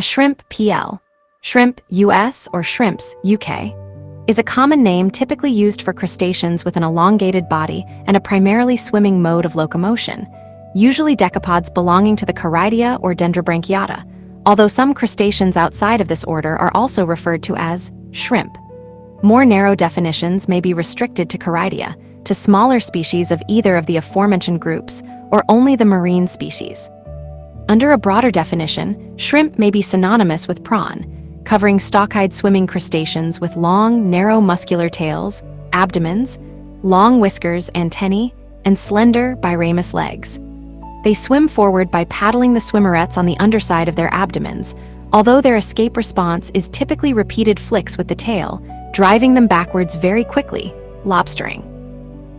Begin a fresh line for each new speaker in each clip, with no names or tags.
A shrimp PL, shrimp US or shrimps UK, is a common name typically used for crustaceans with an elongated body and a primarily swimming mode of locomotion, usually decapods belonging to the Charaidea or Dendrobranchiata, although some crustaceans outside of this order are also referred to as shrimp. More narrow definitions may be restricted to Charaidea, to smaller species of either of the aforementioned groups, or only the marine species. Under a broader definition, shrimp may be synonymous with prawn, covering stalk-eyed swimming crustaceans with long, narrow muscular tails, abdomens, long whiskers, antennae, and slender, biramous legs. They swim forward by paddling the swimmerets on the underside of their abdomens, although their escape response is typically repeated flicks with the tail, driving them backwards very quickly, lobstering.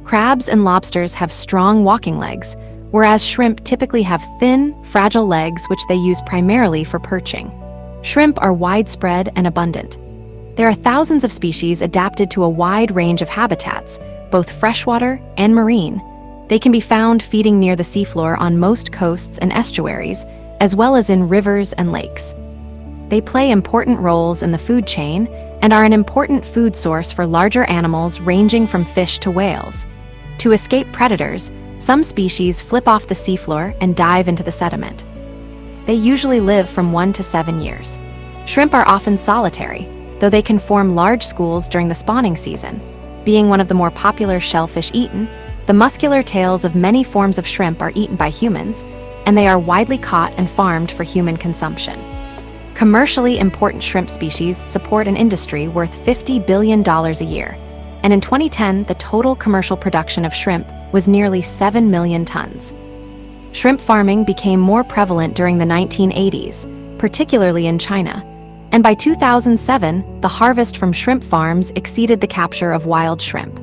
Crabs and lobsters have strong walking legs, whereas shrimp typically have thin, fragile legs which they use primarily for perching. Shrimp are widespread and abundant. There are thousands of species adapted to a wide range of habitats, both freshwater and marine. They can be found feeding near the seafloor on most coasts and estuaries, as well as in rivers and lakes. They play important roles in the food chain and are an important food source for larger animals ranging from fish to whales. To escape predators, some species flip off the seafloor and dive into the sediment. They usually live from 1 to 7 years. Shrimp are often solitary, though they can form large schools during the spawning season. Being one of the more popular shellfish eaten, the muscular tails of many forms of shrimp are eaten by humans, and they are widely caught and farmed for human consumption. Commercially important shrimp species support an industry worth $50 billion a year, and in 2010, the total commercial production of shrimp was nearly 7 million tons. Shrimp farming became more prevalent during the 1980s, particularly in China, and by 2007, the harvest from shrimp farms exceeded the capture of wild shrimp.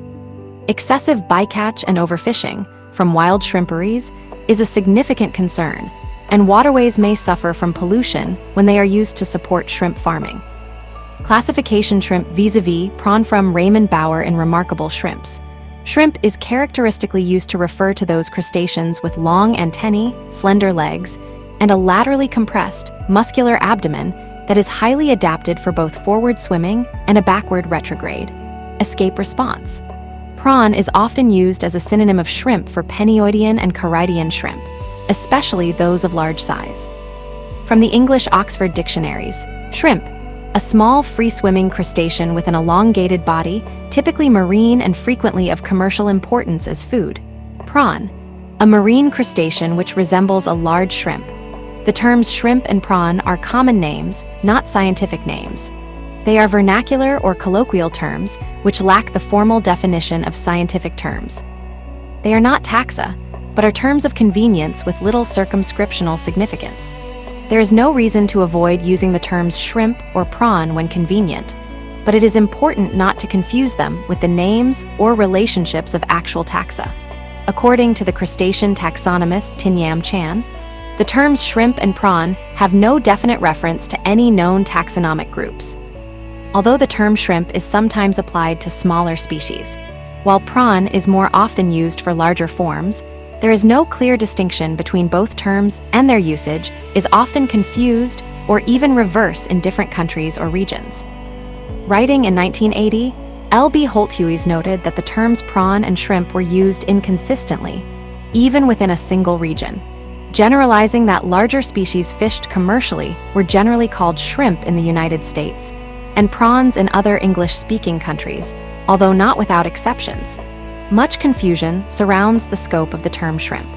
Excessive bycatch and overfishing from wild shrimperies is a significant concern, and waterways may suffer from pollution when they are used to support shrimp farming. Classification shrimp vis-a-vis prawn from Raymond Bauer in Remarkable Shrimps. Shrimp is characteristically used to refer to those crustaceans with long antennae, slender legs, and a laterally compressed, muscular abdomen that is highly adapted for both forward swimming and a backward retrograde. Escape response. Prawn is often used as a synonym of shrimp for Penioidean and Charaideian shrimp, especially those of large size. From the English Oxford Dictionaries, shrimp, a small free-swimming crustacean with an elongated body, typically marine and frequently of commercial importance as food. Prawn, a marine crustacean which resembles a large shrimp. The terms shrimp and prawn are common names, not scientific names. They are vernacular or colloquial terms which lack the formal definition of scientific terms. They are not taxa, but are terms of convenience with little circumscriptional significance. There is no reason to avoid using the terms shrimp or prawn when convenient, but it is important not to confuse them with the names or relationships of actual taxa. According to the crustacean taxonomist Tin-Yam Chan, the terms shrimp and prawn have no definite reference to any known taxonomic groups. Although the term shrimp is sometimes applied to smaller species, while prawn is more often used for larger forms, there is no clear distinction between both terms, and their usage is often confused or even reverse in different countries or regions. Writing in 1980, L.B. Holthuis noted that the terms prawn and shrimp were used inconsistently, even within a single region, generalizing that larger species fished commercially were generally called shrimp in the United States, and prawns in other English-speaking countries, although not without exceptions. Much confusion surrounds the scope of the term shrimp.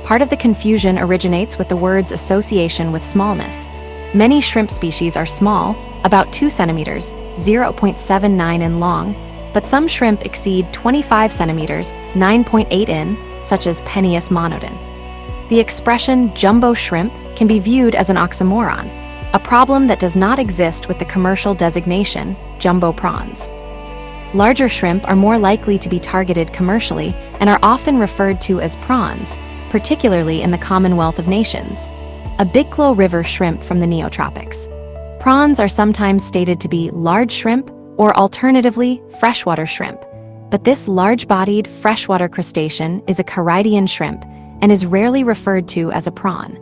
Part of the confusion originates with the word's association with smallness. Many shrimp species are small, about 2 centimeters, 0.79 in long, but some shrimp exceed 25 centimeters, 9.8 in, such as Peneus monodon. The expression jumbo shrimp can be viewed as an oxymoron, a problem that does not exist with the commercial designation jumbo prawns. Larger shrimp are more likely to be targeted commercially and are often referred to as prawns, particularly in the Commonwealth of Nations. A Biglow River shrimp from the Neotropics. Prawns are sometimes stated to be large shrimp or alternatively freshwater shrimp, but this large-bodied freshwater crustacean is a Charaideian shrimp and is rarely referred to as a prawn.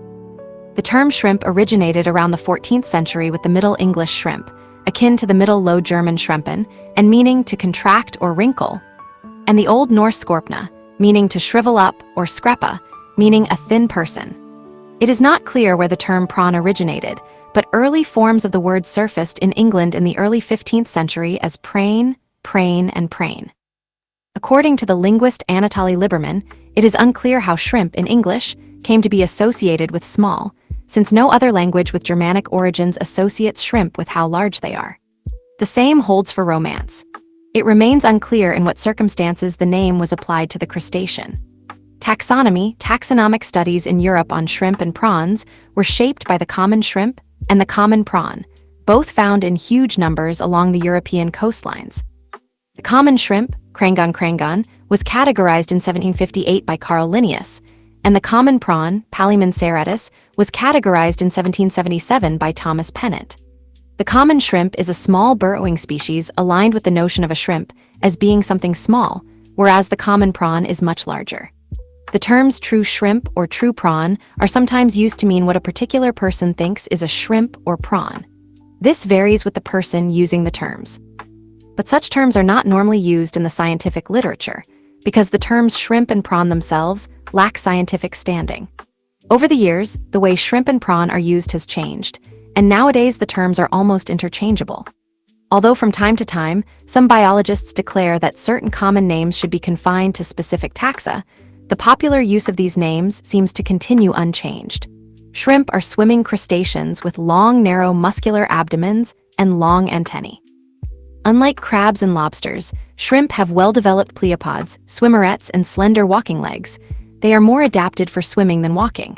The term shrimp originated around the 14th century with the Middle English shrimp, akin to the Middle Low German schrimpen, and meaning to contract or wrinkle, and the Old Norse skorpna, meaning to shrivel up, or skrepa, meaning a thin person. It is not clear where the term prawn originated, but early forms of the word surfaced in England in the early 15th century as prane, prane, and prane. According to the linguist Anatoly Liberman, it is unclear how shrimp in English came to be associated with small, since no other language with Germanic origins associates shrimp with how large they are. The same holds for romance. It remains unclear in what circumstances the name was applied to the crustacean. Taxonomic studies in Europe on shrimp and prawns were shaped by the common shrimp and the common prawn, both found in huge numbers along the European coastlines. The common shrimp, Krangon, was categorized in 1758 by Carl Linnaeus, and the common prawn, Palimon serratus, was categorized in 1777 by Thomas Pennant. The common shrimp is a small burrowing species aligned with the notion of a shrimp as being something small, whereas the common prawn is much larger. The terms true shrimp or true prawn are sometimes used to mean what a particular person thinks is a shrimp or prawn. This varies with the person using the terms. But such terms are not normally used in the scientific literature, because the terms shrimp and prawn themselves lack scientific standing. Over the years, the way shrimp and prawn are used has changed, and nowadays the terms are almost interchangeable. Although from time to time, some biologists declare that certain common names should be confined to specific taxa, the popular use of these names seems to continue unchanged. Shrimp are swimming crustaceans with long, narrow, muscular abdomens and long antennae. Unlike crabs and lobsters, shrimp have well-developed pleopods, swimmerets, and slender walking legs. They are more adapted for swimming than walking.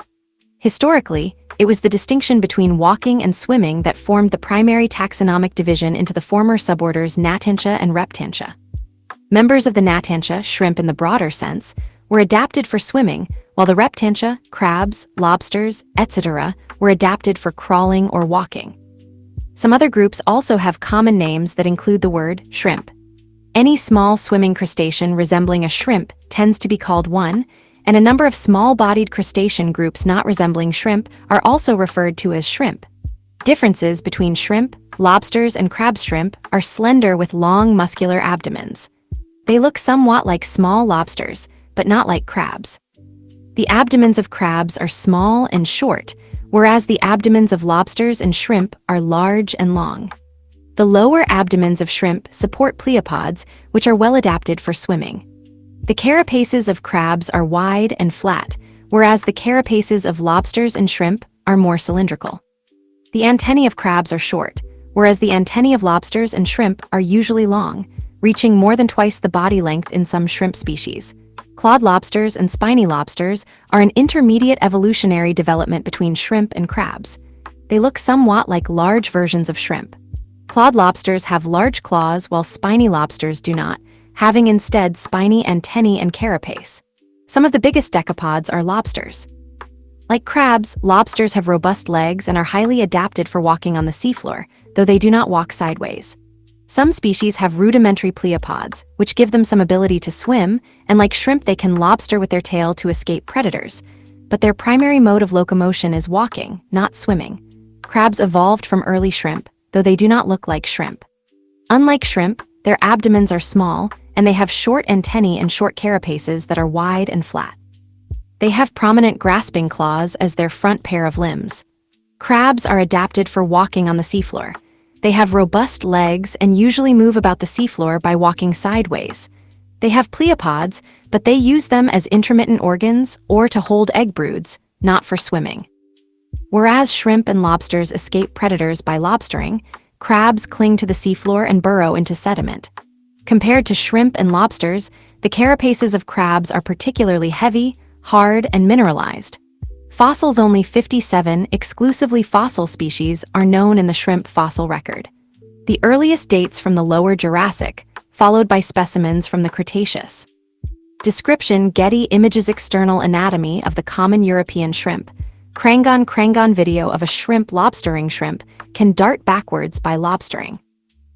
Historically, it was the distinction between walking and swimming that formed the primary taxonomic division into the former suborders Natantia and Reptantia. Members of the Natantia, shrimp in the broader sense, were adapted for swimming, while the Reptantia, crabs, lobsters, etc., were adapted for crawling or walking. Some other groups also have common names that include the word shrimp. Any small swimming crustacean resembling a shrimp tends to be called one, and a number of small-bodied crustacean groups not resembling shrimp are also referred to as shrimp. Differences between shrimp, lobsters, and crab shrimp are slender with long muscular abdomens. They look somewhat like small lobsters, but not like crabs. The abdomens of crabs are small and short, whereas the abdomens of lobsters and shrimp are large and long. The lower abdomens of shrimp support pleopods, which are well adapted for swimming. The carapaces of crabs are wide and flat, whereas the carapaces of lobsters and shrimp are more cylindrical. The antennae of crabs are short, whereas the antennae of lobsters and shrimp are usually long, reaching more than twice the body length in some shrimp species. Clawed lobsters and spiny lobsters are an intermediate evolutionary development between shrimp and crabs. They look somewhat like large versions of shrimp. Clawed lobsters have large claws while spiny lobsters do not, having instead spiny antennae and carapace. Some of the biggest decapods are lobsters. Like crabs, lobsters have robust legs and are highly adapted for walking on the seafloor, though they do not walk sideways. Some species have rudimentary pleopods, which give them some ability to swim, and like shrimp they can lobster with their tail to escape predators, but their primary mode of locomotion is walking, not swimming. Crabs evolved from early shrimp, though they do not look like shrimp. Unlike shrimp, their abdomens are small, and they have short antennae and short carapaces that are wide and flat. They have prominent grasping claws as their front pair of limbs. Crabs are adapted for walking on the seafloor. They have robust legs and usually move about the seafloor by walking sideways. They have pleopods, but they use them as intermittent organs or to hold egg broods, not for swimming. Whereas shrimp and lobsters escape predators by lobstering, crabs cling to the seafloor and burrow into sediment. Compared to shrimp and lobsters, the carapaces of crabs are particularly heavy, hard, and mineralized. Fossils only 57 exclusively fossil species are known in the shrimp fossil record. The earliest dates from the Lower Jurassic, followed by specimens from the Cretaceous. Description: Getty Images. External anatomy of the common European shrimp. Krangon video of a shrimp lobstering. Shrimp can dart backwards by lobstering.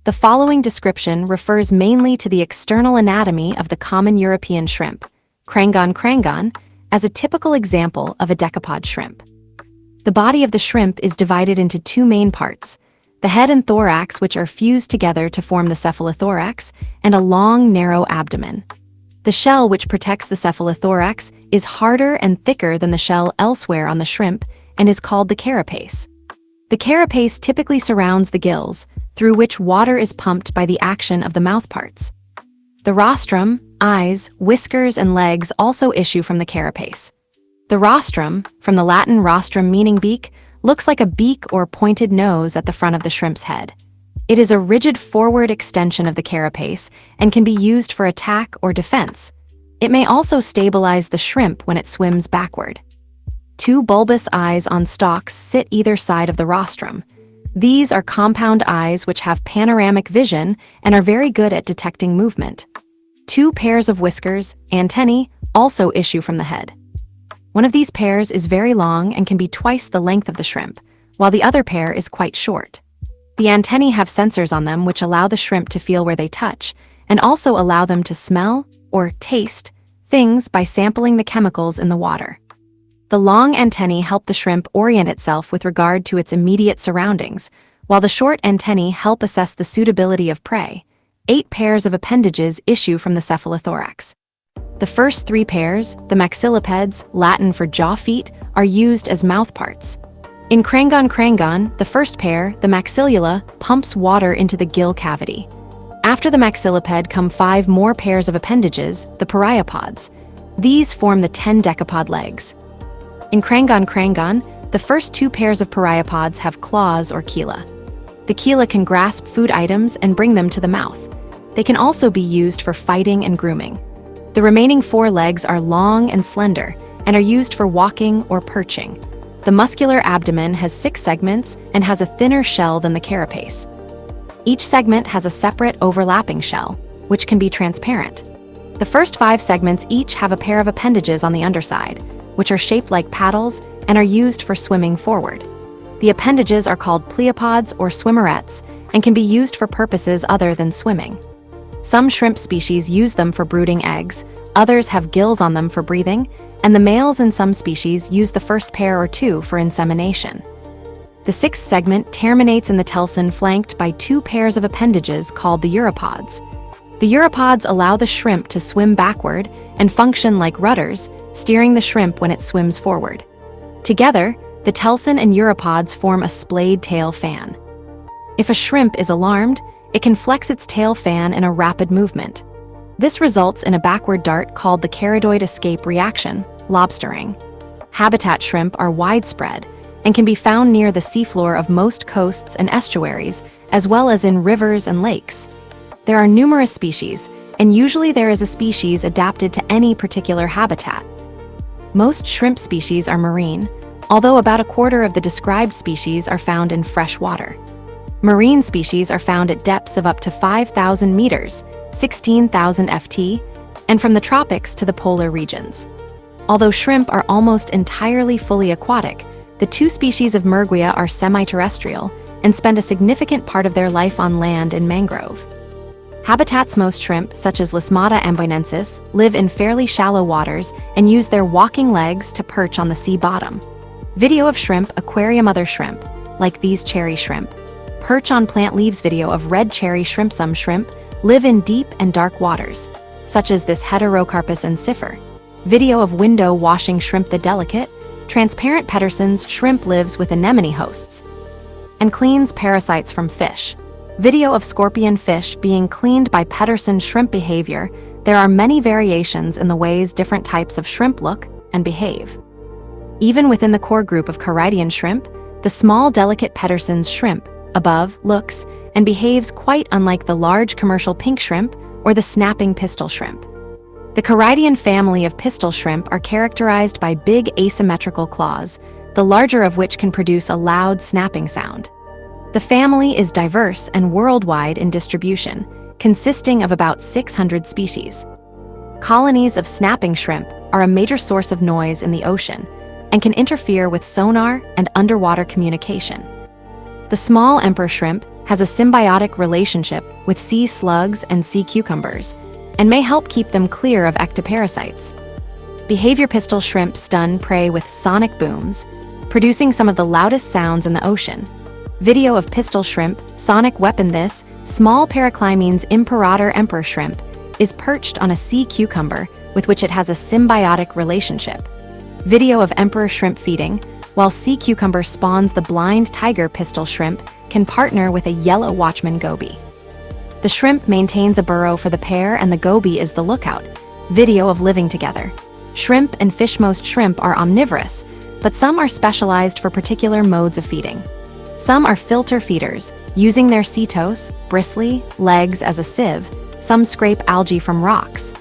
The following description refers mainly to the external anatomy of the common European shrimp, Krangon, as a typical example of a decapod shrimp. The body of the shrimp is divided into two main parts: the head and thorax, which are fused together to form the cephalothorax, and a long, narrow abdomen. The shell which protects the cephalothorax is harder and thicker than the shell elsewhere on the shrimp and is called the carapace. The carapace typically surrounds the gills, through which water is pumped by the action of the mouthparts. The rostrum, eyes, whiskers, and legs also issue from the carapace. The rostrum, from the Latin rostrum meaning beak, looks like a beak or pointed nose at the front of the shrimp's head. It is a rigid forward extension of the carapace and can be used for attack or defense. It may also stabilize the shrimp when it swims backward. Two bulbous eyes on stalks sit either side of the rostrum. These are compound eyes which have panoramic vision and are very good at detecting movement. Two pairs of whiskers, antennae, also issue from the head. One of these pairs is very long and can be twice the length of the shrimp, while the other pair is quite short. The antennae have sensors on them which allow the shrimp to feel where they touch, and also allow them to smell, or taste, things by sampling the chemicals in the water. The long antennae help the shrimp orient itself with regard to its immediate surroundings, while the short antennae help assess the suitability of prey. 8 pairs of appendages issue from the cephalothorax. The first 3 pairs, the maxillipeds, Latin for jaw feet, are used as mouthparts. In Crangon, the first pair, the maxillula, pumps water into the gill cavity. After the maxilliped come 5 more pairs of appendages, the pariepods. These form the 10-decapod legs. In Crangon, the first 2 pairs of pariepods have claws or chela. The chela can grasp food items and bring them to the mouth. They can also be used for fighting and grooming. The remaining 4 legs are long and slender and are used for walking or perching. The muscular abdomen has 6 segments and has a thinner shell than the carapace. Each segment has a separate overlapping shell, which can be transparent. The first 5 segments each have a pair of appendages on the underside, which are shaped like paddles and are used for swimming forward. The appendages are called pleopods or swimmerets and can be used for purposes other than swimming. Some shrimp species use them for brooding eggs, others have gills on them for breathing, and the males in some species use the first pair or 2 for insemination. The 6th segment terminates in the telson flanked by 2 pairs of appendages called the uropods. The uropods allow the shrimp to swim backward and function like rudders, steering the shrimp when it swims forward. Together, the telson and uropods form a splayed tail fan. If a shrimp is alarmed, it can flex its tail fan in a rapid movement. This results in a backward dart called the charadoid escape reaction, lobstering. Habitat shrimp are widespread and can be found near the seafloor of most coasts and estuaries, as well as in rivers and lakes. There are numerous species, and usually there is a species adapted to any particular habitat. Most shrimp species are marine, although about a quarter of the described species are found in fresh water. Marine species are found at depths of up to 5,000 meters, 16,000 ft, and from the tropics to the polar regions. Although shrimp are almost entirely fully aquatic, the 2 species of Merguia are semi-terrestrial and spend a significant part of their life on land in mangrove. Habitats most shrimp, such as Lismata amboinensis, live in fairly shallow waters and use their walking legs to perch on the sea bottom. Video of shrimp, aquarium other shrimp, like these cherry shrimp, perch on plant leaves. Video of red cherry shrimp. Some shrimp live in deep and dark waters, such as this Heterocarpus ensifer. Video of window washing shrimp. The delicate, transparent Pedersen's shrimp lives with anemone hosts and cleans parasites from fish. Video of scorpion fish being cleaned by Pedersen shrimp. Behavior. There are many variations in the ways different types of shrimp look and behave. Even within the core group of charidian shrimp, the small delicate Pedersen's shrimp above looks and behaves quite unlike the large commercial pink shrimp or the snapping pistol shrimp. The charidian family of pistol shrimp are characterized by big asymmetrical claws, the larger of which can produce a loud snapping sound. The family is diverse and worldwide in distribution, consisting of about 600 species. Colonies of snapping shrimp are a major source of noise in the ocean and can interfere with sonar and underwater communication. The small emperor shrimp has a symbiotic relationship with sea slugs and sea cucumbers and may help keep them clear of ectoparasites. Behavior pistol shrimp stun prey with sonic booms. producing some of the loudest sounds in the ocean. Video of pistol shrimp, sonic weapon. This small Paraclymenes imperator emperor shrimp is perched on a sea cucumber with which it has a symbiotic relationship. Video of emperor shrimp feeding, while sea cucumber spawns the blind tiger pistol shrimp can partner with a yellow watchman goby. The shrimp maintains a burrow for the pair and the goby is the lookout. Video of living together. Shrimp and fish. Most shrimp are omnivorous, but some are specialized for particular modes of feeding. Some are filter feeders, using their cetose, bristly, legs as a sieve. Some scrape algae from rocks.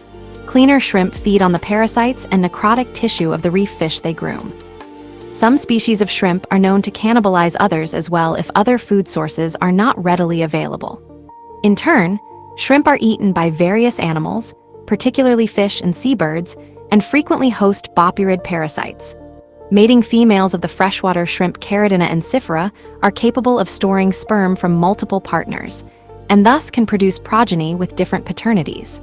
Cleaner shrimp feed on the parasites and necrotic tissue of the reef fish they groom. Some species of shrimp are known to cannibalize others as well if other food sources are not readily available. In turn, shrimp are eaten by various animals, particularly fish and seabirds, and frequently host bopurid parasites. Mating females of the freshwater shrimp Caridina and Sifera are capable of storing sperm from multiple partners, and thus can produce progeny with different paternities.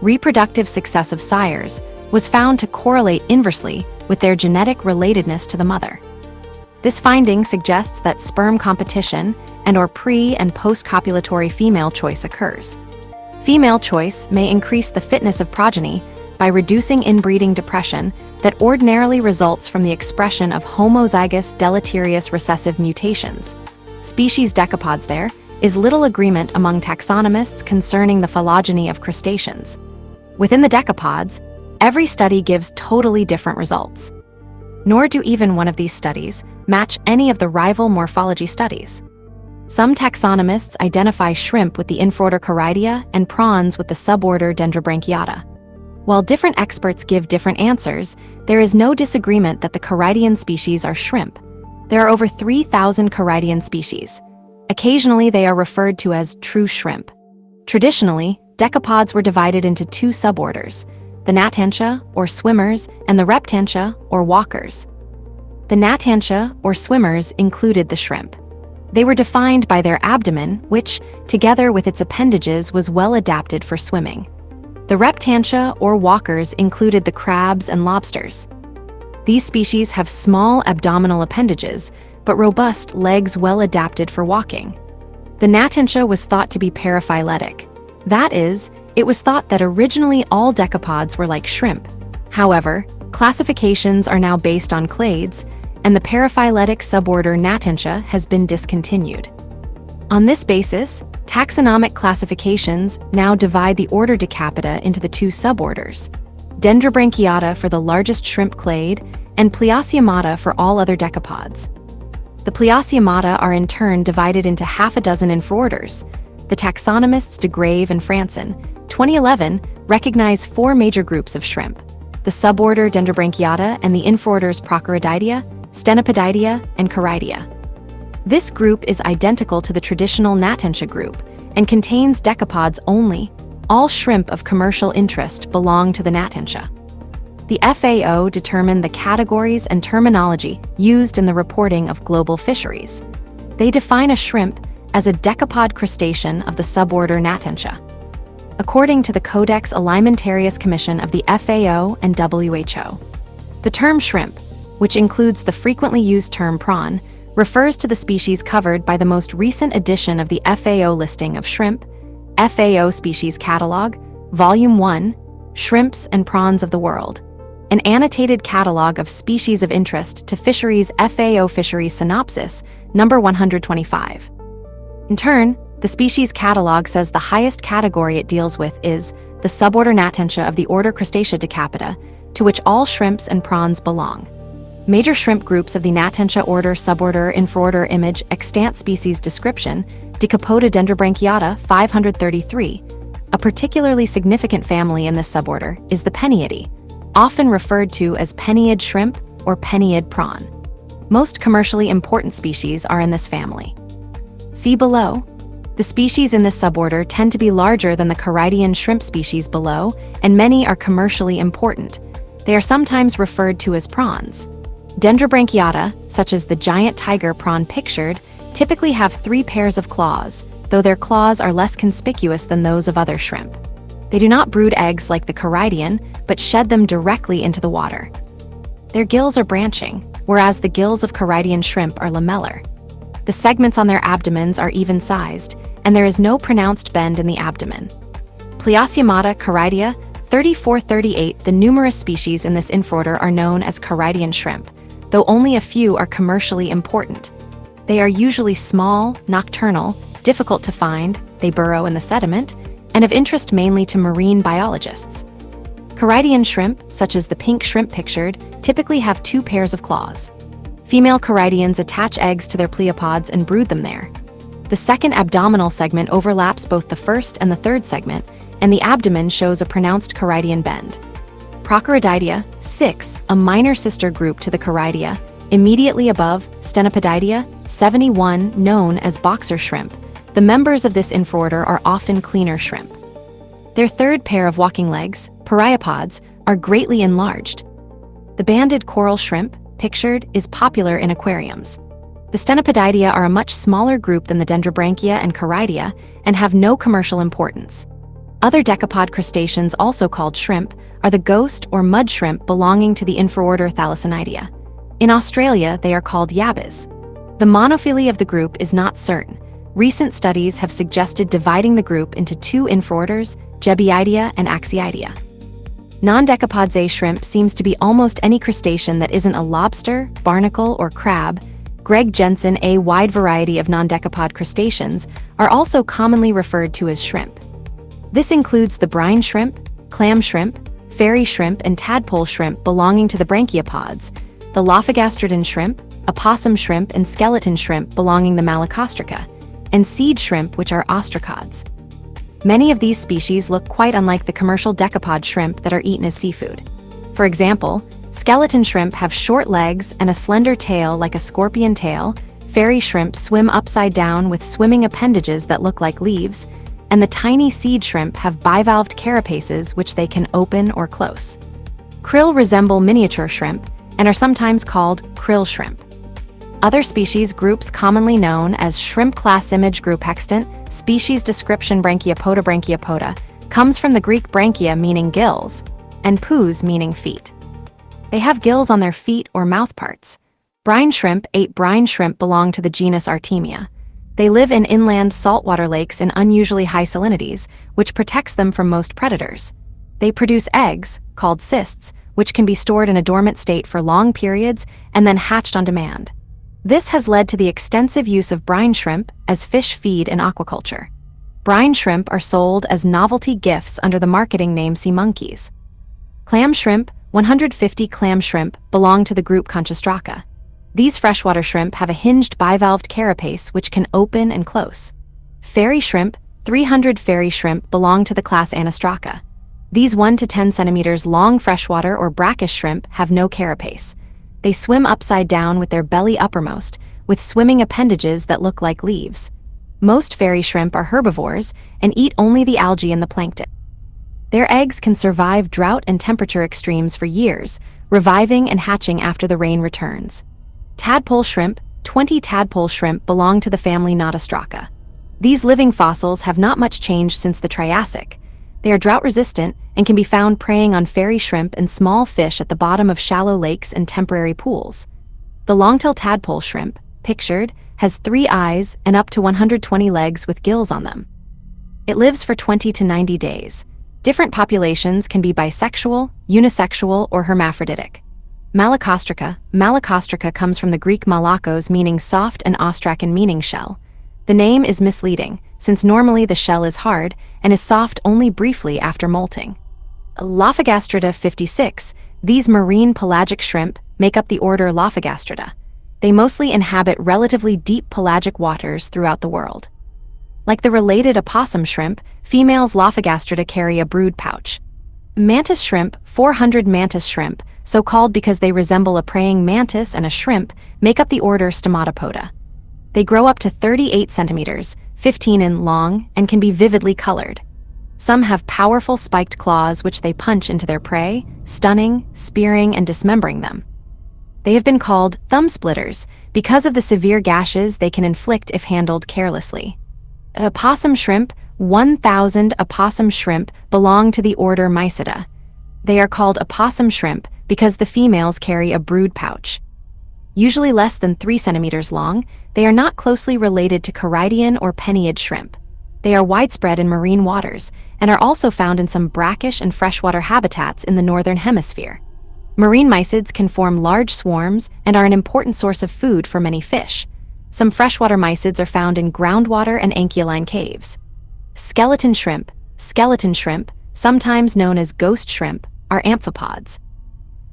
Reproductive success of sires was found to correlate inversely with their genetic relatedness to the mother. This finding suggests that sperm competition and/or pre- and post-copulatory female choice occurs. Female choice may increase the fitness of progeny by reducing inbreeding depression that ordinarily results from the expression of homozygous deleterious recessive mutations. Species decapods. There is little agreement among taxonomists concerning the phylogeny of crustaceans. Within the decapods, every study gives totally different results. Nor do even one of these studies match any of the rival morphology studies. Some taxonomists identify shrimp with the infraorder Charidia and prawns with the suborder Dendrobranchiata. While different experts give different answers, there is no disagreement that the Charidian species are shrimp. There are over 3,000 Charidian species. Occasionally, they are referred to as true shrimp. Traditionally, decapods were divided into two suborders, the Natantia, or swimmers, and the Reptantia, or walkers. The Natantia, or swimmers, included the shrimp. They were defined by their abdomen, which, together with its appendages, was well adapted for swimming. The Reptantia, or walkers, included the crabs and lobsters. These species have small abdominal appendages, but robust legs well adapted for walking. The Natantia was thought to be paraphyletic. That is, it was thought that originally all decapods were like shrimp. However, classifications are now based on clades, and the paraphyletic suborder Natantia has been discontinued. On this basis, taxonomic classifications now divide the order Decapita into the two suborders, Dendrobranchiata for the largest shrimp clade, and Pliosiomata for all other decapods. The Pliosiomata are in turn divided into half a dozen infraorders. The taxonomists de Grave and Franson, 2011, recognize four major groups of shrimp: the suborder Dendrobranchiata and the infraorders Prochoroidea, Stenopodidia, and Charidia. This group is identical to the traditional Natantia group and contains decapods only. All shrimp of commercial interest belong to the Natantia. The FAO determined the categories and terminology used in the reporting of global fisheries. They define a shrimp as a decapod crustacean of the suborder Natantia. According to the Codex Alimentarius Commission of the FAO and WHO, the term shrimp, which includes the frequently used term prawn, refers to the species covered by the most recent edition of the FAO listing of shrimp, FAO Species Catalog, Volume 1, Shrimps and Prawns of the World, an annotated catalog of species of interest to fisheries FAO Fisheries Synopsis, number 125. In turn, the species catalog says the highest category it deals with is the suborder Natantia of the order Crustacea Decapita, to which all shrimps and prawns belong. Major shrimp groups of the Natantia order suborder infraorder image extant species description, Decapoda Dendrobranchiata 533. A particularly significant family in this suborder is the Penniidae, often referred to as penniid shrimp or penniid prawn. Most commercially important species are in this family. See below. The species in this suborder tend to be larger than the Charidian shrimp species below, and many are commercially important. They are sometimes referred to as prawns. Dendrobranchiata, such as the giant tiger prawn pictured, typically have 3 pairs of claws, though their claws are less conspicuous than those of other shrimp. They do not brood eggs like the Charidian, but shed them directly into the water. Their gills are branching, whereas the gills of charidian shrimp are lamellar. The segments on their abdomens are even-sized, and there is no pronounced bend in the abdomen. Plesiomatta charidia 3438. The numerous species in this infraorder are known as charidian shrimp, though only a few are commercially important. They are usually small, nocturnal, difficult to find, they burrow in the sediment, and of interest mainly to marine biologists. Charidian shrimp, such as the pink shrimp pictured, typically have 2 pairs of claws. Female charidians attach eggs to their pleopods and brood them there. The second abdominal segment overlaps both the first and the third segment, and the abdomen shows a pronounced charidian bend. Prochoroidea 6, a minor sister group to the charidia, immediately above Stenopodidia 71, known as boxer shrimp. The members of this infraorder are often cleaner shrimp. Their third pair of walking legs, pariepods, are greatly enlarged. The banded coral shrimp, pictured, is popular in aquariums. The Stenopodidia are a much smaller group than the Dendrobranchia and charidia and have no commercial importance. Other decapod crustaceans, also called shrimp, are the ghost or mud shrimp belonging to the infraorder Thalassinidae. In Australia, they are called yabbies. The monophyly of the group is not certain. Recent studies have suggested dividing the group into 2 infraorders, Gebiidea and Axiidea. Non-decapod shrimp seems to be almost any crustacean that isn't a lobster, barnacle, or crab. Greg Jensen, a wide variety of non-decapod crustaceans, are also commonly referred to as shrimp. This includes the brine shrimp, clam shrimp, fairy shrimp, and tadpole shrimp belonging to the brachiopods, the Lophogastrodon shrimp, opossum shrimp, and skeleton shrimp belonging to Malacostraca, and seed shrimp, which are ostracods. Many of these species look quite unlike the commercial decapod shrimp that are eaten as seafood. For example, skeleton shrimp have short legs and a slender tail like a scorpion tail, fairy shrimp swim upside down with swimming appendages that look like leaves, and the tiny seed shrimp have bivalved carapaces which they can open or close. Krill resemble miniature shrimp and are sometimes called krill shrimp. Other species groups commonly known as shrimp class image group extant, species description Branchiopoda comes from the Greek branchia meaning gills, and pous meaning feet. They have gills on their feet or mouth parts. Brine shrimp, 8 brine shrimp belong to the genus Artemia. They live in inland saltwater lakes in unusually high salinities, which protects them from most predators. They produce eggs, called cysts, which can be stored in a dormant state for long periods and then hatched on demand. This has led to the extensive use of brine shrimp as fish feed in aquaculture. Brine shrimp are sold as novelty gifts under the marketing name sea monkeys. Clam shrimp, 150 clam shrimp, belong to the group Conchostraca. These freshwater shrimp have a hinged bivalved carapace which can open and close. Fairy shrimp, 300 fairy shrimp, belong to the class Anastraca. These 1 to 10 centimeters long freshwater or brackish shrimp have no carapace. They swim upside down with their belly uppermost, with swimming appendages that look like leaves. Most fairy shrimp are herbivores and eat only the algae in the plankton. Their eggs can survive drought and temperature extremes for years, reviving and hatching after the rain returns. Tadpole shrimp, 20 tadpole shrimp, belong to the family Notostraca. These living fossils have not much changed since the Triassic. They are drought-resistant and can be found preying on fairy shrimp and small fish at the bottom of shallow lakes and temporary pools. The longtail tadpole shrimp, pictured, has 3 eyes and up to 120 legs with gills on them. It lives for 20 to 90 days. Different populations can be bisexual, unisexual, or hermaphroditic. Malacostraca comes from the Greek malakos meaning soft and ostracan meaning shell. The name is misleading, since normally the shell is hard and is soft only briefly after molting. Lophogastrida 56, these marine pelagic shrimp make up the order Lophogastrida. They mostly inhabit relatively deep pelagic waters throughout the world. Like the related opossum shrimp, females Lophogastrida carry a brood pouch. Mantis shrimp, 400 mantis shrimp, so called because they resemble a praying mantis and a shrimp, make up the order Stomatopoda. They grow up to 38 centimeters, 15 in long, and can be vividly colored. Some have powerful spiked claws which they punch into their prey, stunning, spearing, and dismembering them. They have been called thumb splitters because of the severe gashes they can inflict if handled carelessly. Opossum shrimp, 1,000 opossum shrimp, belong to the order Mycida. They are called opossum shrimp because the females carry a brood pouch. Usually less than 3 centimeters long, they are not closely related to Caridian or pennied shrimp. They are widespread in marine waters and are also found in some brackish and freshwater habitats in the northern hemisphere. Marine mysids can form large swarms and are an important source of food for many fish. Some freshwater mysids are found in groundwater and ankyline caves. Skeleton shrimp, sometimes known as ghost shrimp, are amphipods.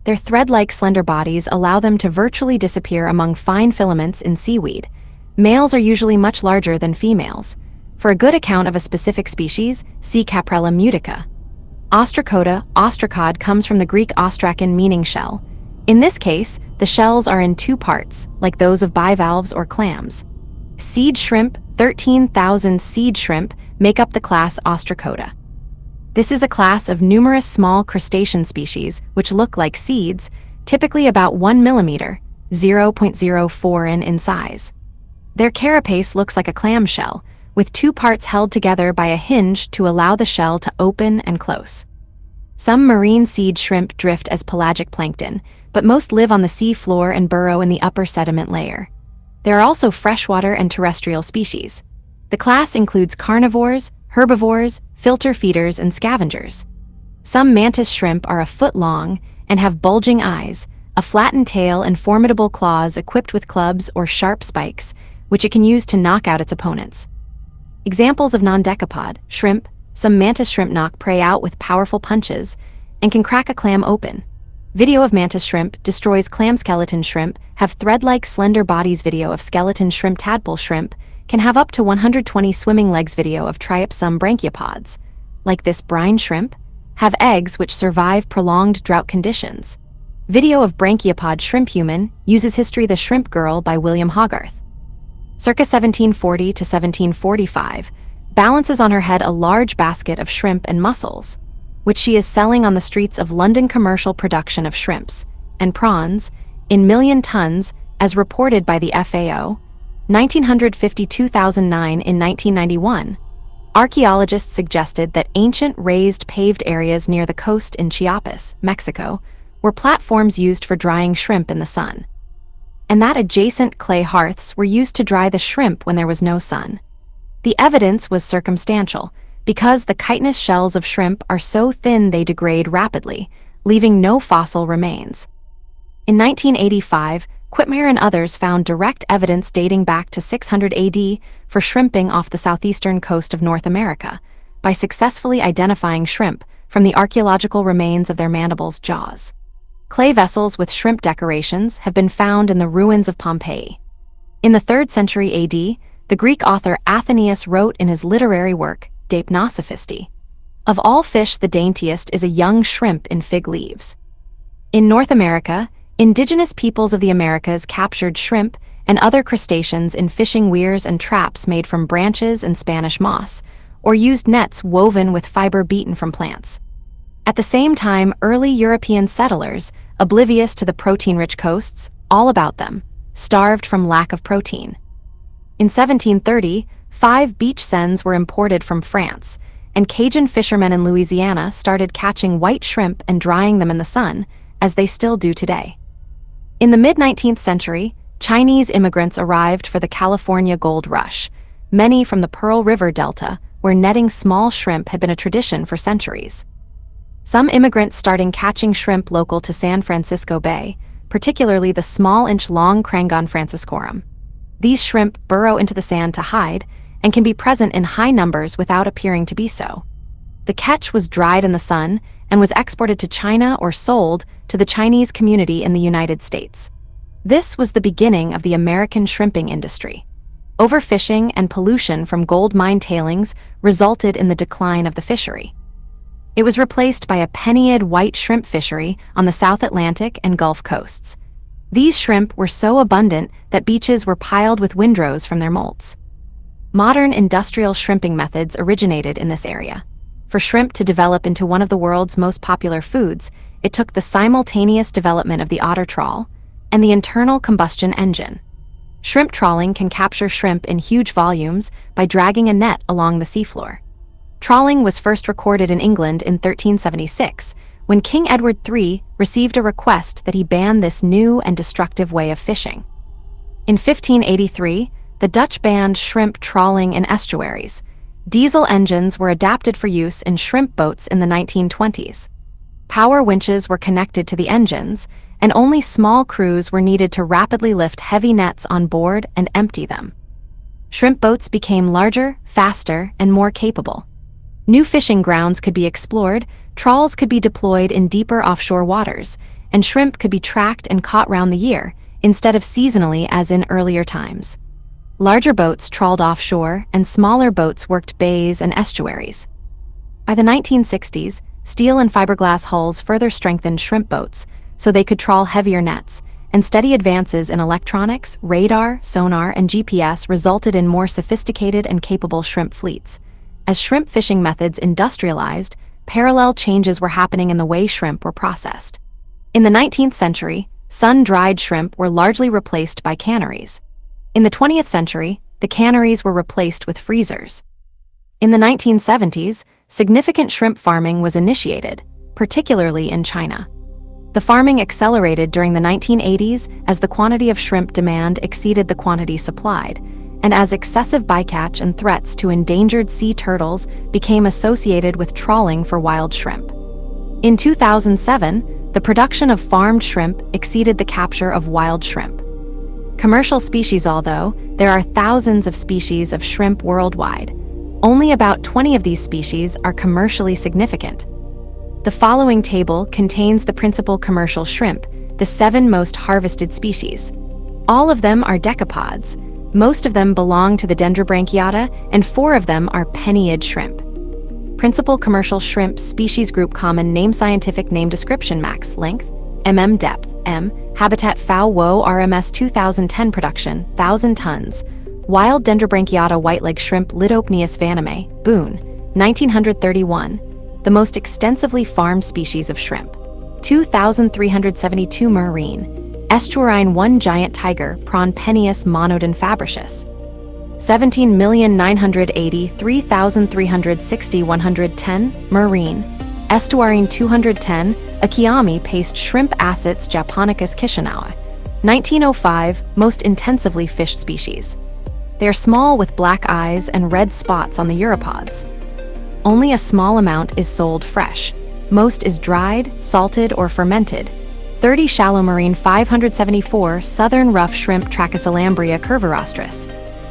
Their thread-like slender bodies allow them to virtually disappear among fine filaments in seaweed. Males are usually much larger than females. For a good account of a specific species, see Caprella mutica. Ostracod comes from the Greek ostrakan meaning shell. In this case, the shells are in two parts, like those of bivalves or clams. Seed shrimp, 13,000 seed shrimp, make up the class Ostracoda. This is a class of numerous small crustacean species which look like seeds, typically about 1 millimeter, 0.04 in size. Their carapace looks like a clamshell, with two parts held together by a hinge to allow the shell to open and close. Some marine seed shrimp drift as pelagic plankton, but most live on the sea floor and burrow in the upper sediment layer. There are also freshwater and terrestrial species. The class includes carnivores, herbivores, filter feeders, and scavengers. Some mantis shrimp are a foot long and have bulging eyes, a flattened tail, and formidable claws equipped with clubs or sharp spikes, which it can use to knock out its opponents. Examples of non-decapod shrimp: some mantis shrimp knock prey out with powerful punches and can crack a clam open. Video of mantis shrimp destroys clam. Skeleton shrimp have thread-like slender bodies. Video of skeleton shrimp. Tadpole shrimp can have up to 120 swimming legs. Video of triops. Some brachiopods, like this brine shrimp, have eggs which survive prolonged drought conditions. Video of branchiopod shrimp. Human uses History the Shrimp Girl by William Hogarth. Circa 1740 to 1745, balances on her head a large basket of shrimp and mussels, which she is selling on the streets of London. Commercial production of shrimps and prawns in million tons, as reported by the FAO, 1952,009 in 1991. Archaeologists suggested that ancient raised paved areas near the coast in Chiapas, Mexico, were platforms used for drying shrimp in the sun, and that adjacent clay hearths were used to dry the shrimp when there was no sun. The evidence was circumstantial, because the chitinous shells of shrimp are so thin they degrade rapidly, leaving no fossil remains. In 1985, Quitmeyer and others found direct evidence dating back to 600 AD for shrimping off the southeastern coast of North America, by successfully identifying shrimp from the archaeological remains of their mandibles' jaws. Clay vessels with shrimp decorations have been found in the ruins of Pompeii. In the 3rd century AD, the Greek author Athenaeus wrote in his literary work, De Pnosophisti, "Of all fish the daintiest is a young shrimp in fig leaves." In North America, indigenous peoples of the Americas captured shrimp and other crustaceans in fishing weirs and traps made from branches and Spanish moss, or used nets woven with fiber beaten from plants. At the same time, early European settlers, oblivious to the protein-rich coasts, all about them, starved from lack of protein. In 1730, 5 beach seines were imported from France, and Cajun fishermen in Louisiana started catching white shrimp and drying them in the sun, as they still do today. In the mid-19th century, Chinese immigrants arrived for the California gold rush, many from the Pearl River Delta, where netting small shrimp had been a tradition for centuries. Some immigrants started catching shrimp local to San Francisco Bay, particularly the small inch-long Crangon franciscorum. These shrimp burrow into the sand to hide, and can be present in high numbers without appearing to be so. The catch was dried in the sun and was exported to China or sold to the Chinese community in the United States. This was the beginning of the American shrimping industry. Overfishing and pollution from gold mine tailings resulted in the decline of the fishery. It was replaced by a pennied white shrimp fishery on the South Atlantic and Gulf coasts. These shrimp were so abundant that beaches were piled with windrows from their molts. Modern industrial shrimping methods originated in this area. For shrimp to develop into one of the world's most popular foods, it took the simultaneous development of the otter trawl and the internal combustion engine. Shrimp trawling can capture shrimp in huge volumes by dragging a net along the seafloor. Trawling was first recorded in England in 1376, when King Edward III received a request that he ban this new and destructive way of fishing. In 1583, the Dutch banned shrimp trawling in estuaries. Diesel engines were adapted for use in shrimp boats in the 1920s. Power winches were connected to the engines, and only small crews were needed to rapidly lift heavy nets on board and empty them. Shrimp boats became larger, faster, and more capable. New fishing grounds could be explored, trawls could be deployed in deeper offshore waters, and shrimp could be tracked and caught round the year, instead of seasonally as in earlier times. Larger boats trawled offshore, and smaller boats worked bays and estuaries. By the 1960s, steel and fiberglass hulls further strengthened shrimp boats, so they could trawl heavier nets, and steady advances in electronics, radar, sonar, and GPS resulted in more sophisticated and capable shrimp fleets. As shrimp fishing methods industrialized, parallel changes were happening in the way shrimp were processed. In the 19th century, sun-dried shrimp were largely replaced by canneries. In the 20th century, the canneries were replaced with freezers. In the 1970s, significant shrimp farming was initiated, particularly in China. The farming accelerated during the 1980s as the quantity of shrimp demand exceeded the quantity supplied, and as excessive bycatch and threats to endangered sea turtles became associated with trawling for wild shrimp. In 2007, the production of farmed shrimp exceeded the capture of wild shrimp. Commercial species, although there are thousands of species of shrimp worldwide, only about 20 of these species are commercially significant. The following table contains the principal commercial shrimp, the 7 most harvested species. All of them are decapods, most of them belong to the Dendrobranchiata, and 4 of them are penny-eyed shrimp. Principal commercial shrimp species group: common name, scientific name description, max length, depth, m, habitat foul wo RMS 2010 production, 1,000 tons. Wild Dendrobranchiata white-leg shrimp Lidopneus vaname, Boone, 1931. The most extensively farmed species of shrimp. 2,372 marine. Estuarine 1 giant tiger, prawn Peneus monodon fabricius. 17,983,360 110, marine. Estuarine 210, Akiami paste shrimp Assets Japonicus kishinawa. 1905, most intensively fished species. They are small with black eyes and red spots on the uropods. Only a small amount is sold fresh. Most is dried, salted, or fermented. 30 shallow marine. 574 southern rough shrimp Trachysalambria curvirostris.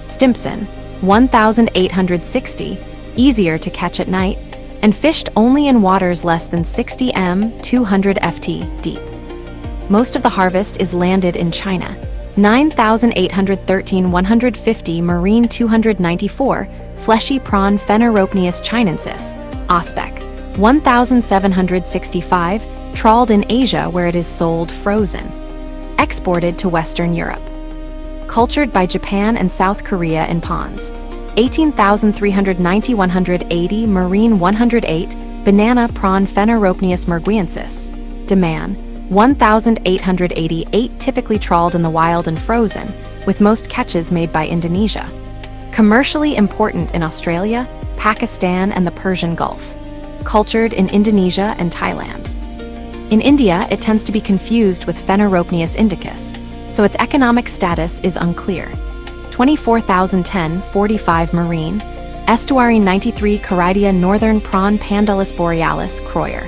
Stimpson, 1,860, easier to catch at night, and fished only in waters less than 60 m, 200 ft deep. Most of the harvest is landed in China. 9,813 150 marine. 294 fleshy prawn Phaneropneus chinensis, Osbeck. 1,765 trawled in Asia, where it is sold frozen. Exported to Western Europe. Cultured by Japan and South Korea in ponds. 18,390 180 marine. 108 banana prawn Phaneropneus merguiensis, Demand. 1,888 typically trawled in the wild and frozen, with most catches made by Indonesia. Commercially important in Australia, Pakistan, and the Persian Gulf. Cultured in Indonesia and Thailand. In India, it tends to be confused with Phaneropneus indicus, so its economic status is unclear. 24,010 45 marine. Estuarine 93 Caridia northern prawn Pandulus borealis Croyer.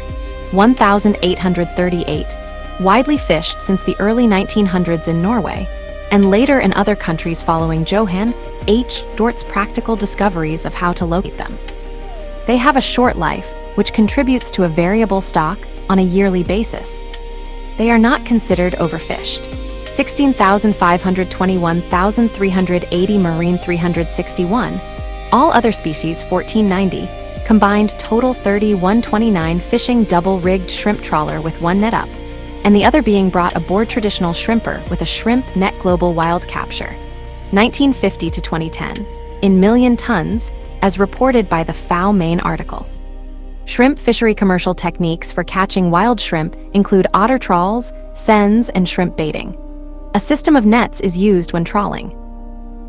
1,838, widely fished since the early 1900s in Norway, and later in other countries following Johann H. Dort's practical discoveries of how to locate them. They have a short life, which contributes to a variable stock on a yearly basis. They are not considered overfished. 16,521,380 marine. 361, all other species. 1490, combined total 30,129 fishing double-rigged shrimp trawler with 1 net up, and the other being brought aboard traditional shrimper with a shrimp net global wild capture. 1950 to 2010, in million tons, as reported by the FAO main article. Shrimp fishery commercial techniques for catching wild shrimp include otter trawls, seines, and shrimp baiting. A system of nets is used when trawling.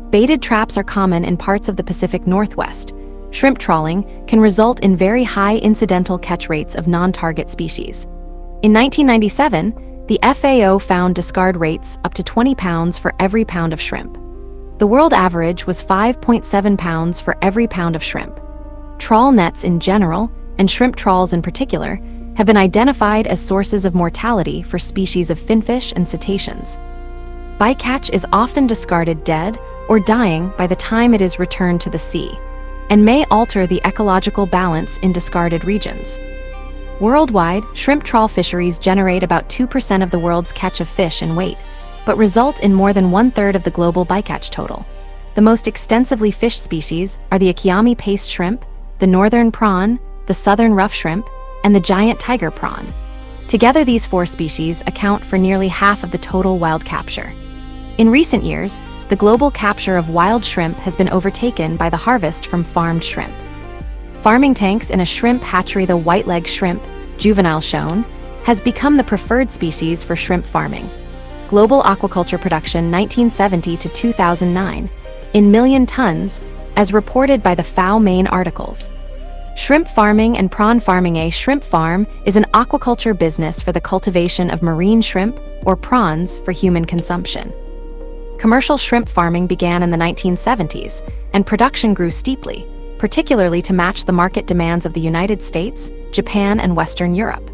Baited traps are common in parts of the Pacific Northwest. shrimp trawling can result in very high incidental catch rates of non-target species. In 1997, the FAO found discard rates up to 20 pounds for every pound of shrimp. The world average was 5.7 pounds for every pound of shrimp. Trawl nets in general, and shrimp trawls in particular, have been identified as sources of mortality for species of finfish and cetaceans. Bycatch is often discarded dead or dying by the time it is returned to the sea, and may alter the ecological balance in discarded regions. Worldwide, shrimp trawl fisheries generate about 2% of the world's catch of fish in weight, but result in more than 1/3 of the global bycatch total. The most extensively fished species are the Akyami paste shrimp, the northern prawn, the southern rough shrimp, and the giant tiger prawn. Together, these 4 species account for nearly half of the total wild capture. In recent years, the global capture of wild shrimp has been overtaken by the harvest from farmed shrimp. Farming tanks in a shrimp hatchery, the white-leg shrimp, juvenile shown, has become the preferred species for shrimp farming. Global aquaculture production 1970 to 2009, in million tons, as reported by the FAO main articles. Shrimp farming and prawn farming. A shrimp farm is an aquaculture business for the cultivation of marine shrimp or prawns for human consumption. Commercial shrimp farming began in the 1970s, and production grew steeply, particularly to match the market demands of the United States, Japan, and Western Europe.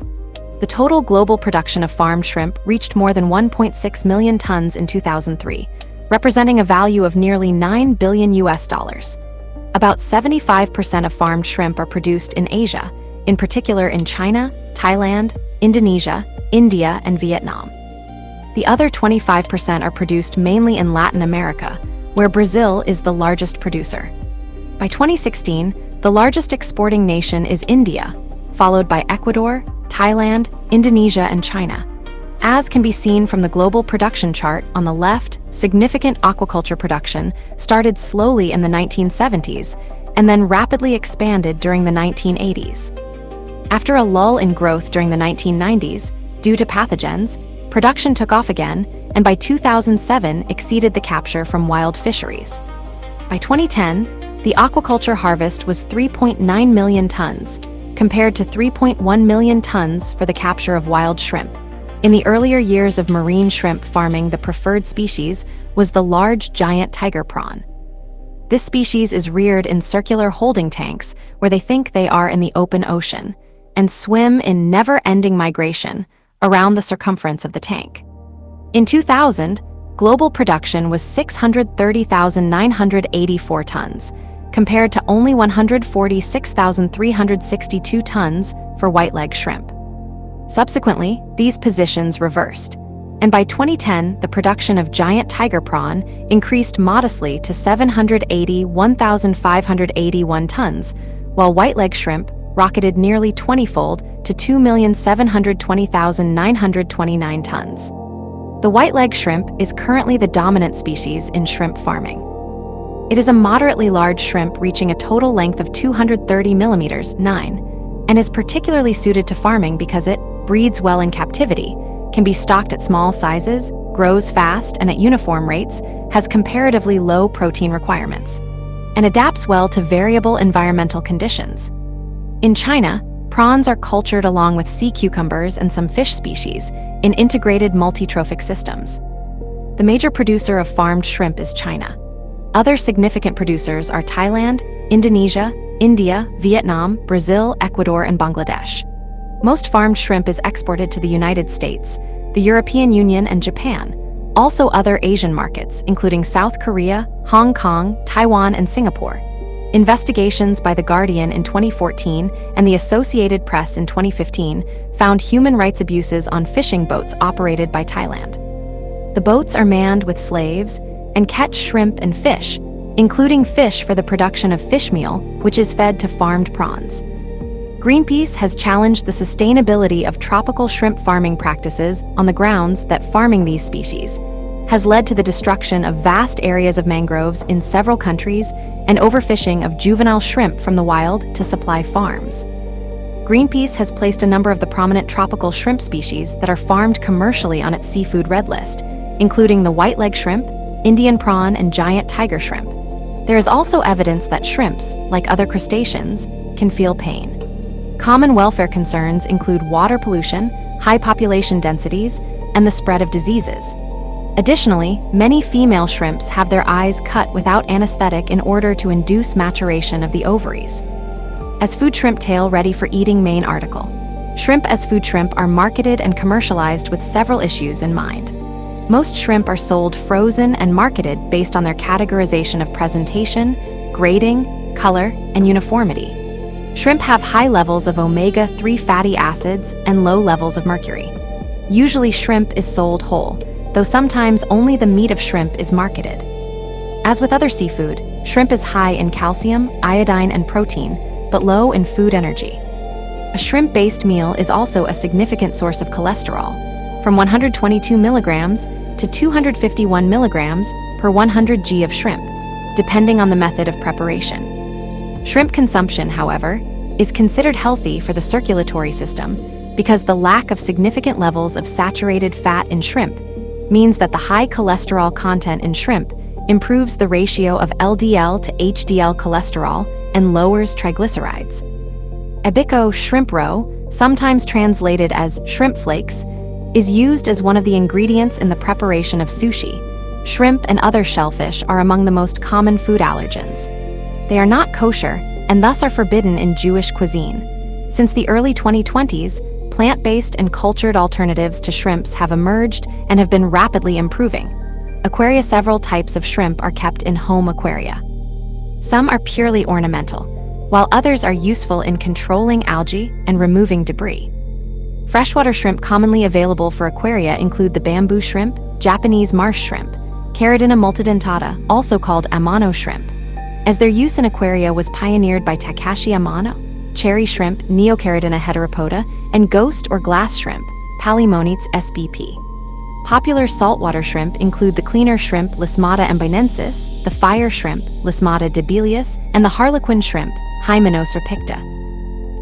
The total global production of farmed shrimp reached more than 1.6 million tons in 2003, representing a value of nearly $9 billion. About 75% of farmed shrimp are produced in Asia, in particular in China, Thailand, Indonesia, India, and Vietnam. The other 25% are produced mainly in Latin America, where Brazil is the largest producer. By 2016, the largest exporting nation is India, followed by Ecuador, Thailand, Indonesia, and China. As can be seen from the global production chart on the left, significant aquaculture production started slowly in the 1970s and then rapidly expanded during the 1980s. After a lull in growth during the 1990s, due to pathogens, production took off again, and by 2007 exceeded the capture from wild fisheries. By 2010, the aquaculture harvest was 3.9 million tons, compared to 3.1 million tons for the capture of wild shrimp. In the earlier years of marine shrimp farming, the preferred species was the large giant tiger prawn. This species is reared in circular holding tanks where they think they are in the open ocean and swim in never-ending migration around the circumference of the tank. In 2000, global production was 630,984 tons, compared to only 146,362 tons for white-leg shrimp. Subsequently, these positions reversed, and by 2010, the production of giant tiger prawn increased modestly to 781,581 tons, while white-leg shrimp rocketed nearly 20-fold to 2,720,929 tons. The white-leg shrimp is currently the dominant species in shrimp farming. It is a moderately large shrimp reaching a total length of 230 millimeters (9), and is particularly suited to farming because it breeds well in captivity, can be stocked at small sizes, grows fast and at uniform rates, has comparatively low protein requirements, and adapts well to variable environmental conditions. In China, prawns are cultured along with sea cucumbers and some fish species in integrated multi-trophic systems. The major producer of farmed shrimp is China. Other significant producers are Thailand, Indonesia, India, Vietnam, Brazil, Ecuador, and Bangladesh. Most farmed shrimp is exported to the United States, the European Union, and Japan. Also other Asian markets, including South Korea, Hong Kong, Taiwan, and Singapore. Investigations by The Guardian in 2014 and the Associated Press in 2015 found human rights abuses on fishing boats operated by Thailand. The boats are manned with slaves and catch shrimp and fish, including fish for the production of fish meal, which is fed to farmed prawns. Greenpeace has challenged the sustainability of tropical shrimp farming practices on the grounds that farming these species has led to the destruction of vast areas of mangroves in several countries and overfishing of juvenile shrimp from the wild to supply farms. Greenpeace has placed a number of the prominent tropical shrimp species that are farmed commercially on its seafood red list, including the white-leg shrimp, Indian prawn, and giant tiger shrimp. There is also evidence that shrimps, like other crustaceans, can feel pain. Common welfare concerns include water pollution, high population densities, and the spread of diseases. Additionally, many female shrimps have their eyes cut without anesthetic in order to induce maturation of the ovaries. As food shrimp tail ready for eating main article. Shrimp as food shrimp are marketed and commercialized with several issues in mind. Most shrimp are sold frozen and marketed based on their categorization of presentation, grading, color, and uniformity. Shrimp have high levels of omega-3 fatty acids and low levels of mercury. Usually shrimp is sold whole, though sometimes only the meat of shrimp is marketed. As with other seafood, shrimp is high in calcium, iodine, and protein, but low in food energy. A shrimp-based meal is also a significant source of cholesterol, from 122 milligrams to 251 milligrams per 100 g of shrimp, depending on the method of preparation. Shrimp consumption, however, is considered healthy for the circulatory system because the lack of significant levels of saturated fat in shrimp means that the high cholesterol content in shrimp improves the ratio of LDL to HDL cholesterol and lowers triglycerides. Ebico shrimp roe, sometimes translated as shrimp flakes, is used as one of the ingredients in the preparation of sushi. Shrimp and other shellfish are among the most common food allergens. They are not kosher and thus are forbidden in Jewish cuisine. Since the early 2020s, plant-based and cultured alternatives to shrimps have emerged and have been rapidly improving. Aquaria. Several types of shrimp are kept in home aquaria. Some are purely ornamental, while others are useful in controlling algae and removing debris. Freshwater shrimp commonly available for aquaria include the bamboo shrimp, Japanese marsh shrimp, Caridina multidentata, also called Amano shrimp, as their use in aquaria was pioneered by Takashi Amano, cherry shrimp, Neocaridina heteropoda, and ghost or glass shrimp, Palaemonites spp. Popular saltwater shrimp include the cleaner shrimp Lismata ambinensis, the fire shrimp Lismata debilius, and the harlequin shrimp Hymenos repicta.